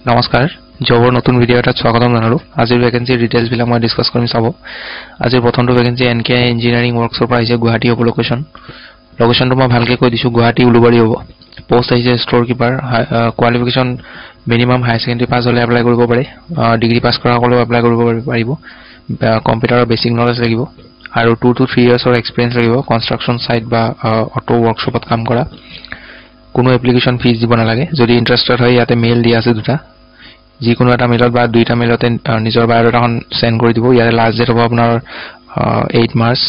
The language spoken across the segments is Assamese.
নমস্কাৰ জবৰ নতুন ভিডিও এটা স্বাগতম জনালো আজিৰ ভ্যাকেন্সি ডিটেইলছ বিলাক মই ডিসকাস কৰিম চাব আজিৰ প্ৰথমটো ভ্যাকেন্সি এনকে ইঞ্জিনিয়াৰিং ওয়াৰ্কছৰ পৰা আহিছে গুৱাহাটী হ'ব লোকেশনটো মই ভালকে কৈ দিছো গুৱাহাটী উলুবাৰী হ'ব পোষ্ট আহিছে ষ্টৰ কিপাৰ কোৱালিফিকেশন মিনিমাম হাই সেকেন্ডাৰী পাস হলে এপ্লাই কৰিব পাৰে ডিগ্ৰী পাস কৰা সকলো এপ্লাই কৰিব পাৰিব কম্পিউটাৰৰ বেসিক নলেজ লাগিব আৰু 2 to 3 ইয়াৰ্ছৰ এক্সপেৰিয়েন্স লাগিব কনস্ট্ৰাকচন সাইট বা অটো ওয়াৰ্কশপত কাম কৰা কোনো এপ্লিকেশন ফিজ দিব নালাগে যদি ইন্টাৰেস্টেড হয় ইয়াতে মেইল দিয়া আছে দুটা যিকোনো এটা মেইলত বা দুইটা মেইলতে নিজৰ বায়োডাটাখন সেন্ড কৰি দিব ইয়াৰে লাষ্ট ডেট হ'ব আপোনাৰ 8 মাৰ্চ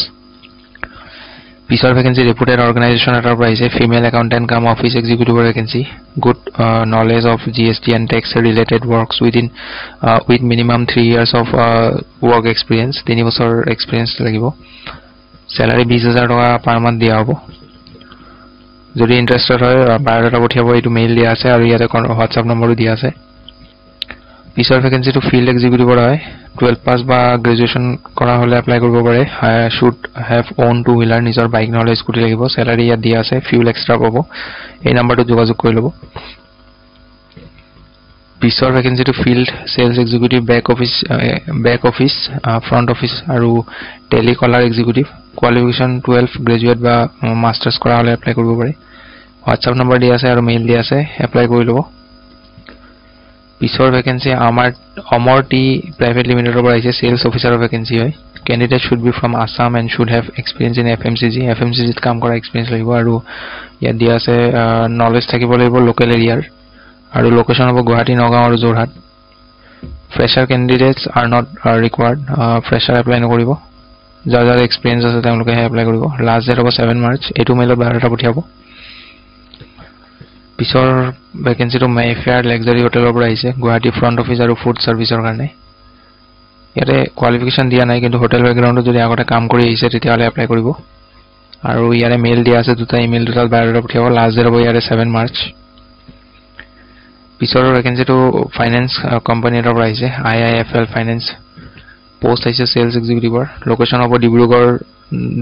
পিছৰ ভ্যাকেন্সি ৰিপোৰ্টেড অৰ্গানাইজেশ্যন এটাৰ পৰা আহিছে ফিমেল একাউন্টেন্ট কাম অফিস এক্সিকিউটিভৰ vacancy good knowledge of GST and tax related works with minimum 3 years of work experience 3 বছৰ এক্সপেৰিয়েন্স লাগিব স্যালাৰি 20000 টকা পাৰ মান্থ দিয়া হ'ব যদি ইন্টাৰেস্টেড হয় বায়োডাটা পঠিয়াব এইটো মেইল দিয়া আছে আৰু ইয়াতে হোৱাটসঅ্যাপ নম্বৰো দিয়া আছে পিছৰ ভ্যাকেন্সি টু ফিল্ড এক্সিকিউটিভৰ হয় 12 পাস বা গ্ৰেজুৱেচন কৰা হলে এপ্লাই কৰিব পাৰে should have own two wheeler নিজৰ বাইক নহলে স্কুটি লাগিব স্যালাৰি ইয়াত দিয়া আছে ফিউল এক্সট্ৰা পাব এই নম্বৰটো যোগাযোগ কৰি ল'ব পিছৰ vacancy two field sales executive back office front office আৰু telecaller executive qualification 12 graduate বা মাস্টাৰ্স কৰা হলে এপ্লাই কৰিব পাৰে হোৱাটসঅ্যাপ নম্বৰ দিয়া আছে আৰু মেইল দিয়া আছে এপ্লাই কৰি ল'ব পিছৰ ভ্যাকেন্সি অমৰ টি প্ৰাইভেট লিমিটেডৰ পৰা আহিছে সেলস অফিচাৰৰ ভ্যাকেন্সি হয় candidate should be from Assam and should have experience in FMCG ত কাম কৰা এক্সপেৰিয়েন্স লাগিব আৰু ইয়াত দিয়া আছে নলেজ থাকিব লাগিব লোকেল এৰিয়াৰ আৰু লোকেশন হ'ব গুৱাহাটী নগাঁও আৰু Jorhat freshers candidates are not required freshers apply নকৰিব যাৰ এক্সপেৰিয়েন্স আছে তেওঁলোকে এপ্লাই কৰিব লাষ্ট ডেট হ'ব 7 মাৰ্চ এইটো মেইলত বায়োডাটা পঠিয়াব পিছৰ ভ্যাকেন্সিটো মেফেয়াৰ লাক্সাৰি হোটেলৰ পৰা আহিছে গুৱাহাটী ফ্ৰন্ট অফিস আৰু ফুড সাৰ্ভিসৰ কাৰণে ইয়াতে কোৱালিফিকেশন দিয়া নাই কিন্তু হোটেল ব্যাকগ্ৰাউণ্ডত যদি আগতে কাম কৰি আহিছে তেতিয়াহলে এপ্লাই কৰিব আৰু ইয়াৰে মেইল দিয়া আছে দুটা ইমেইল দুটাত বায়োডাটা পঠিয়াব লাষ্ট ডেট হ'ব ইয়াৰে 7 মাৰ্চ পিছৰ ভ্যাকেন্সিটো ফাইনান্স কোম্পানীৰ পৰা আহিছে IIFL ফাইনান্স পোষ্ট আহিছে সেলস এক্সিকিউটিভৰ লোকেশন হ'ব ডিব্ৰুগড়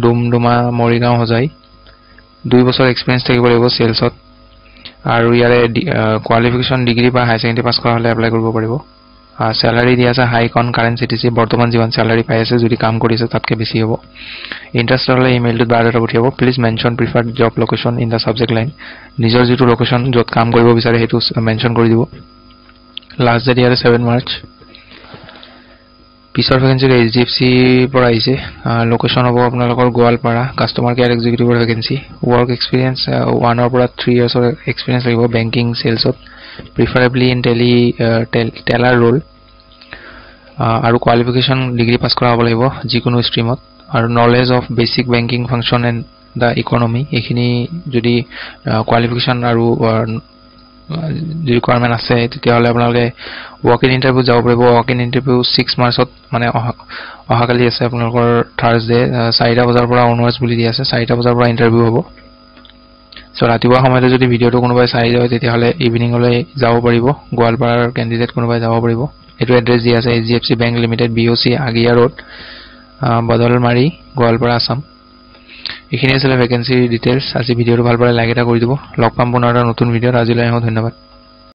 ডুমডুমা মৰিগাঁও হজাই 2 বছৰ এক্সপেৰিয়েন্স থাকিব লাগিব সেলছত আৰু ইয়াৰে কোৱালিফিকেশন ডিগ্ৰী বা হাই সেকেন্ডাৰী পাস কৰা হলে এপ্লাই কৰিব পাৰিব স্যালাৰি দিয়া আছে হাই কন কাৰেন্ট সিটিসি বৰ্তমান যিমান স্যালাৰি পাই আছে যদি কাম কৰিছে তাতকে বেছি হ'ব ইন্টাৰেস্টেড হলে ইমেইলটোত বায়োডাটা পঠিয়াব please mention preferred job location in the subject line নিজৰ যিটো লোকেশন যত কাম কৰিব বিচাৰে হেতু মেনশন কৰি দিব লাষ্ট ডেট ইয়াৰে 7 মাৰ্চ পিছৰ ভ্যাকেন্সি HDFC পৰা আহিছে লোকেশন হ'ব আপোনালোকৰ গোৱালপাৰা কাস্টমাৰ কেয়াৰ এক্সিকিউটিভৰ ভ্যাকেন্সি ওয়াৰ্ক এক্সপেৰিয়েন্স 1 পৰা 3 ইয়াৰ্ছৰ এক্সপেৰিয়েন্স লাগিব বেংকিং সেলছত প্ৰিফাৰেবলি ইন টেলাৰ ৰোল আৰু কোৱালিফিকেশন ডিগ্ৰী পাস কৰা হ'ব লাগিব যিকোনো ষ্ট্ৰীমত আৰু knowledge of basic banking function and the economy এখিনি যদি কোৱালিফিকেশন আৰু ৰিকোয়াৰমেন্ট আছে তেতিয়াহলে আপোনালোকে ওয়াক ইন ইন্টাৰভিউ যাব পাৰিব ওয়াক ইন ইন্টাৰভিউ 6 মাৰ্চত মানে অহাকালি আছে আপোনালোকৰ থাৰ্সডে 4টা বজাৰ পৰা অনৱাৰ্ডছ বুলি দিয়া আছে 4টা বজাৰ পৰা ইন্টাৰভিউ হ'ব সো ৰাতিপুৱা সময়তে যদি ভিডিওটো কোনোবাই চাই যায় তেতিয়াহলে ইভিনিংলৈ যাব পাৰিব গোৱালপাৰাৰ ক্যান্ডিডেট কোনোবাই যাব পাৰিব এটো এড্ৰেছ দিয়া আছে HDFC Bank Limited BOC Agia road Badalmari Goalpara Assam এইখিনি আছিল ভ্যাকেন্সি ডিটেইলছ আজি ভিডিওটো ভাল পালে লাইক এটা কৰি দিব লগ পাম পুনৰ এটা নতুন ভিডিওত আজিলৈ ধন্যবাদ